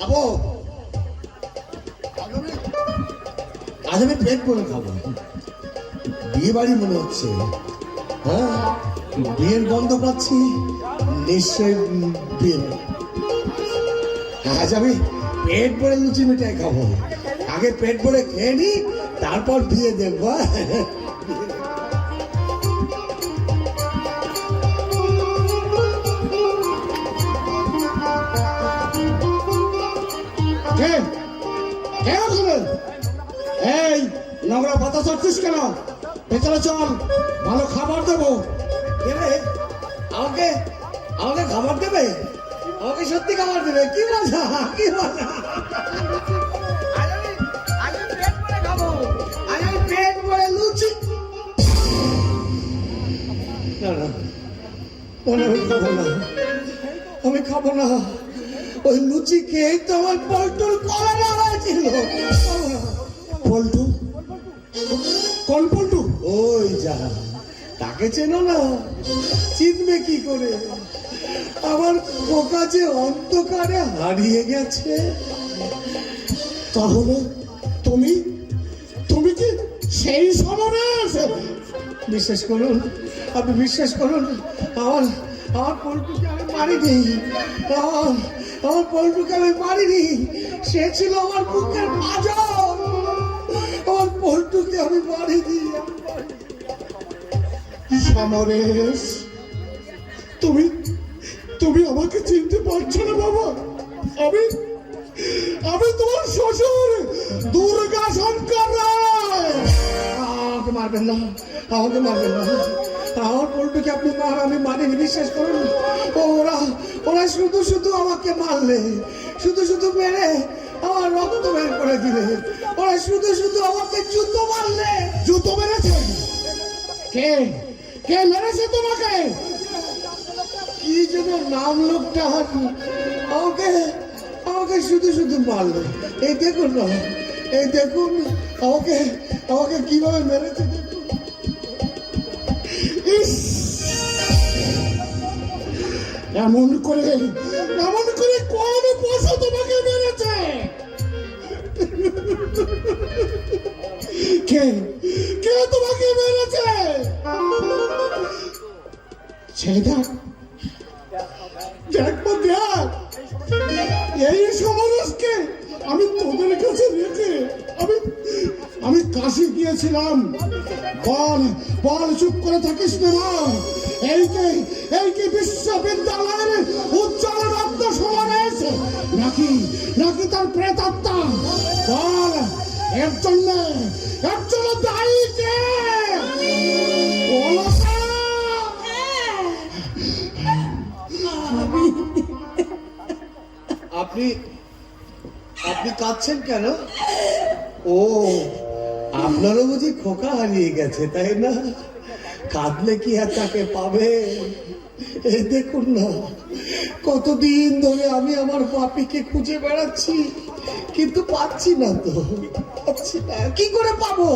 খাবো, আজ আমি পেট ভরে খাবো। বিয়ে বাড়ি মনে হচ্ছে, হ্যাঁ বিয়ের গন্ধ পাচ্ছি, নিশ্চয় বিয়ে। আজ আমি পেট ভরে লুচি মিঠাই খাবো। আগে পেট ভরে খেয়ে নি, তারপর বিয়ে দেখবো। এই নোংরা পাতা চড়ছিস কেন? ভেতরে চল, ভালো খাবার দেবো। আমাকে আমাকে খাবার দেবে? আমাকে সত্যি খাবার দেবে? কি মজা, কি মজা। পেট ভরে লুচি। না না, আমি খাবো না। ওই লুচি খেয়ে তো আমার পল্টুর কলাটা হয়েছিল। পল্টু? কোন পল্টু? ওই যা, তাকে চেনো না? চিনবে কি করে? আমার খোকা যে অন্ধকারে হারিয়ে গেছে। তাহলে তুমি তুমি কি সেই সমরেশ? বিশ্বাস করুন, আপনি বিশ্বাস করুন, আমার আমার পল্টুকে আমি মারিনি। আমার পল্টুকে আমি মারিনি। সে ছিল আমার বুকের পাঁজর। আমার পল্টুকে আমি মারিনি। সমরেশ, তুমি তুমি আমাকে চিনতে পারছো না বাবা? আমি আমি তোমার শ্বশুর দুর্গা শঙ্কর রায়। আমাকে মারবেন না, আমাকে মারবেন না। আমার পল্টুকে আপনি আমি মারিনি, বিশ্বাস করুন। ওরা ওরা শুধু শুধু আমাকে মারলে, শুধু শুধু মেরে আমার রক্ত বের করে দিলে। ওরা শুধু শুধু আমাকে জুতো মারলে। জুতো মেরেছে? কে কে মেরেছে তোমাকে? কি যেন নাম লোকটা, আমাকে আমাকে শুধু শুধু মারলো। এই দেখুন না, এই দেখুন আমাকে আমাকে কিভাবে মেরেছে দেখুন। এমন করে কোন পশু তোমাকে মেরেছে? কে কে তোমাকে মেরেছে? ছেলেটা দেখবো, দেখ। এই সমরসকে আমি তোদের কাছে রেখে আমি কাশি গিয়েছিলাম। বল বল, চুপ করে থাকিস না। এই কি বিশ্ববিদ্যালয়ের উজ্জ্বল রত্ন সমরেশ, নাকি নাকি তার প্রেতাত্মা? বল, এর জন্য দায়ী কে? আপনি আপনি কাঁদছেন কেন? ও, আপনারও বুঝি খোকা হারিয়ে গেছে, তাই না? কাঁদলে কি আর তাকে পাবে? এই দেখুন না, কতদিন ধরে আমি আমার পাপিকে খুঁজে বেড়াচ্ছি, কিন্তু পাচ্ছি না তো, পাচ্ছি না। কি করে পাবো,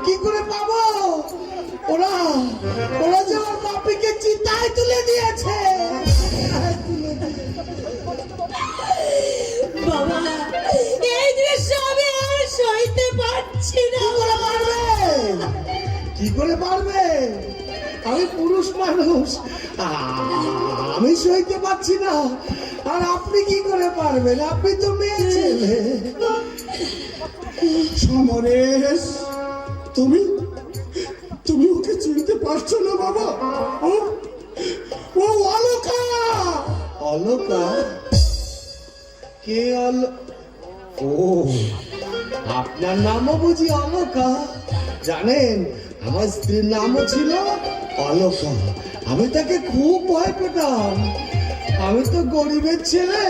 কি করে পাবো? ওরা ওরা যে আমার পাপিকে চিতায় তুলে দিয়েছে। বাবা, এই দৃশ্য আমি আর সইতে পারছি না। কি করে পারবে? আমি পুরুষ মানুষ, আমি সইতে পারছি না। আর আপনি কি করে পারবেন? আপনি তো মেয়ে ছেলে। সমরেশ, তুমি তুমি ওকে চিনতে পারছো না বাবা? ও অলকা। অলকা? কে ও, আপনার নামও বুঝি অলকা? জানেন, আমার স্ত্রীর নামও ছিল অলকা। আমি তাকে খুব ভয় পেতাম। আমি তো গরিবের ছেলে,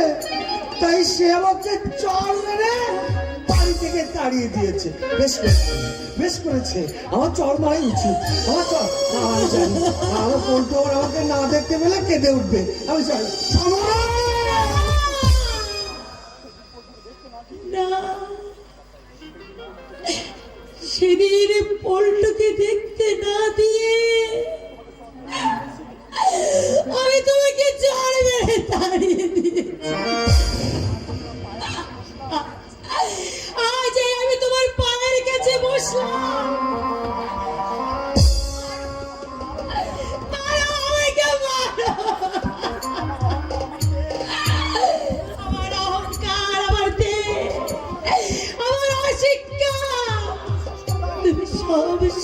তাই সে আমাকে চড় মেরে বাড়ি থেকে তাড়িয়ে দিয়েছে। বেশ করেছে, আমার চড় মারাই উচিত। আমার চড় আমি জানি, আমার পল্টু আমাকে না দেখতে পেলে কেঁদে উঠবে। আমি চাই সেদিন পল্টুকে দেখতে না দিয়ে আমি তোমাকে চড় মেরে তাড়িয়ে দিয়েছি।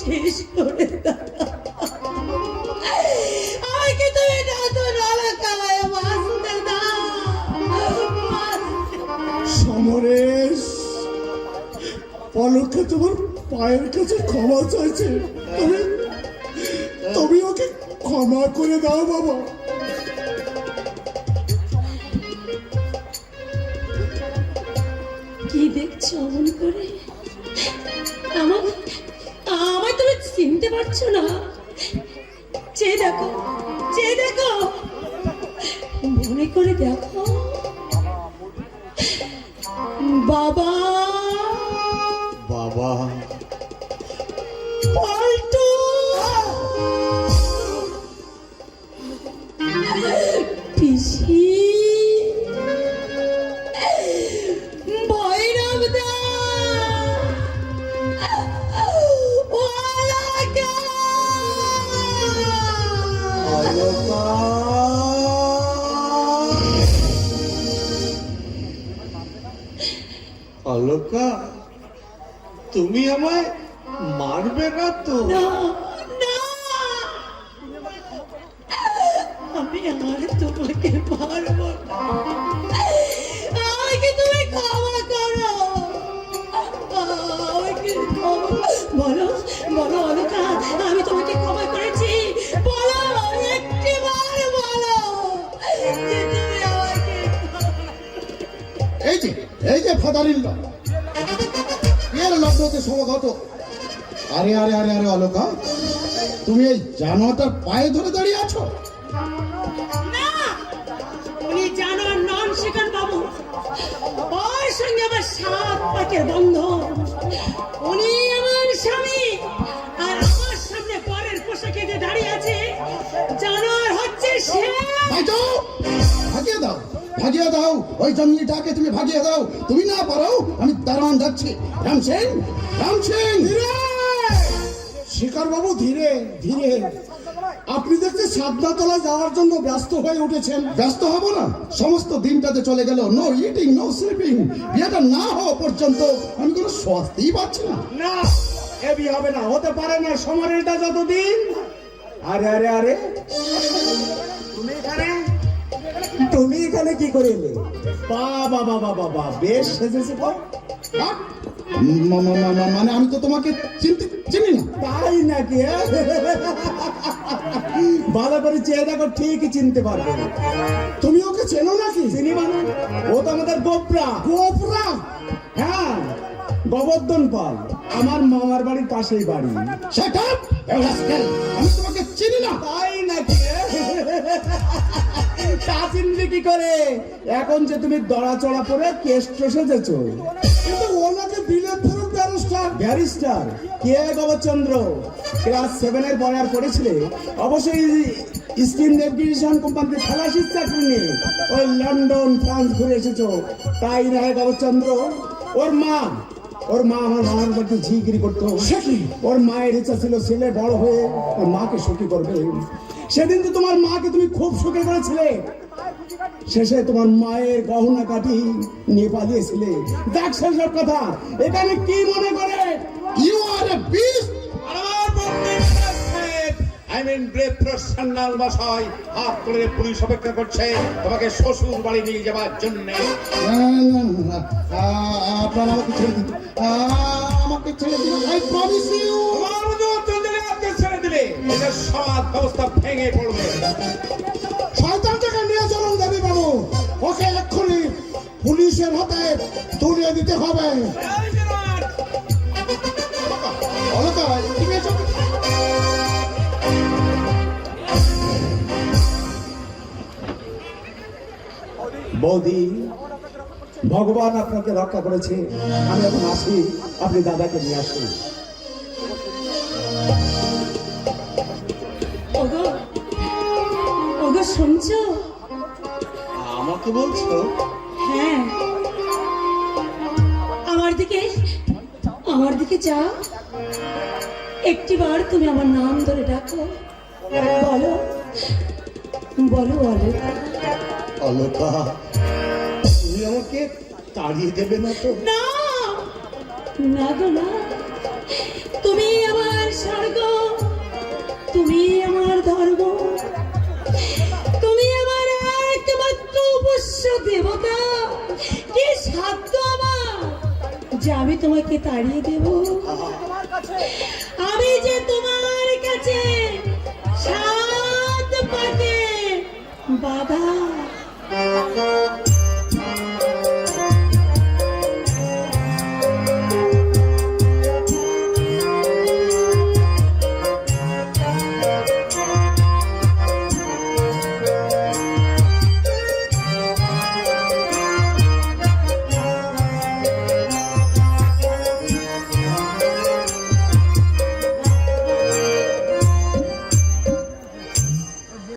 শেষ করে দাও। আমাকে তুমি নতুন অলকায় বাঁচতে দাও। সমরেশ, পলকে তোমার পায়ের কাছে ক্ষমা চাইছে, তুমি তুমি ওকে ক্ষমা করে দাও বাবা। কি দেখছো অমন করে? আমার আমায় তুমি চিনতে পারছো না? চেয়ে দেখো, চেয়ে দেখো, মনে করে দেখো। বাবা, বাবা, পল্টু, পিসি, ভৈরব দা, ওয়ালাকা। অলকা, তুমি আমায় মারবে না তো? না, না, আমি আর তোমাকে মারবো না। আমাকে তুমি ক্ষমা করো। আমাকে বলো, বলো অলকা, আমি তোমাকে ক্ষমা করেছি। বলো, একটিবার বলো যে তুমি আমাকে। এই যে ফাদারিল্লা এর লগ্নতে সমগত। আরে আরে আরে আরে অলকা, তুমি এই জানোয়ারটার পায়ে ধরে দাঁড়িয়ে আছো? না, উনি জানার নাম শেখান বাবু। ওর সঙ্গে আমার 7 পাকের বন্ধন। উনি আমার স্বামী, আর আমার সামনে পরের পোশাকে যে দাঁড়িয়ে আছে জানোয়ার হচ্ছে সে। ভাগিয়ে দাও, ভাগিয়ে দাও, ওই জঙ্গলিটাকে তুমি ভাগিয়ে দাও। তুমি না পারো, আমি দারোয়ান যাচ্ছি। রাম সিং, রাম সিং, শিকার বাবু, ধীরে ধীরে। আপনি দেখতে সাতনাতলা যাওয়ার জন্য ব্যস্ত হয়ে উঠেছেন। ব্যস্ত হব না? সমস্ত দিনটাতে চলে গেল, নো ইটিং, নো স্লিপিং। বিয়েটা না হওয়া পর্যন্ত আমি কোনো স্বস্তিই পাচ্ছি না। না, এ বিয়ে হবে না, হতে পারে না। সমরেরটা যতদিন। আরে আরে আরে, তুমি এখানে কি করে এলে? বাবা বাবা বাবা, বেশ সেজেছে তো। আহ! মানে আমি তো তোমাকে চিনি না। তাই নাকি? ভালো করে চেয়ে দেখো, ঠিকই চিনতে পারবে। তুমি ওকে চেনো নাকি? চিনি মানে, ও তো আমাদের গোপরা। গোপরা? হ্যাঁ, গোবর্ধন পাল, আমার মামার বাড়ির পাশেই বাড়ি। Shut up, you rascal! আমি তোমাকে চিনি না। তাই নাকি? তা চিনবে কি করে? এখন যে তুমি দড়াচড়া পরে কেষ্ট সেজেছো। কিন্তু ও নাকি বিলেত ফেরত ব্যারিস্টার। ব্যারিস্টার কে? গোবরচন্দ্র। ক্লাস 7 এর বয়ার করেছিলে। অবশ্যই স্কিন নেভিগেশন কোম্পানিতে খালাসির চাকরি নিয়ে ওই লন্ডন ফ্রান্স ঘুরে এসেছো। তাই না গোবরচন্দ্র? ওর মা আমার মামার বাড়িতে ঝিগিরি করতো। ওর মায়ের ইচ্ছা ছিল ছেলে বড় হয়ে ওর মাকে সুখী করবে। সেদিন তো তোমার মাকে তুমি খুব সুখী করেছিলে। শেষে তোমার মায়ের গহনা কাটি নিয়ে পালিয়েছিলে। দেখ সেসব কথা এখানে কি মনে করে? You are a beast! হাত করে পুলিশ অপেক্ষা করছে তোমাকে শ্বশুর বাড়ি নিয়ে যাওয়ার জন্য। আপনারা আমাকে ছেড়ে দিন, আমাকে ছেড়ে দিন। I promise you! ছেড়ে দিলে এদের সমাজ ব্যবস্থা ভেঙে পড়বে। শয়তানটাকে নিয়ে চলুন দেবী বাবু, ওকে এক্ষুনি পুলিশের হাতে তুলে দিতে হবে। অলকা, তুমি এসো। বৌদি, ভগবান আপনাকে রক্ষা করেছে। আমি এখন আসি, আপনি দাদাকে নিয়ে আসুন। ওগো, ওগো শুনছো? আমাকে বলছো? হ্যাঁ, আমার দিকে যাও। একটিবার তুমি আমার নাম ধরে ডাকো। বলো, বলো অলকা। অলকা, তুমি আমাকে তাড়িয়ে দেবে না তো? না, না গো না, তুমি আমার স্বর্গ, তুমি আমার ধর্ম, তুমি আমার একমাত্র উপাস্য দেবতা। কি সাধ্য আমার যে আমি তোমাকে তাড়িয়ে দেব?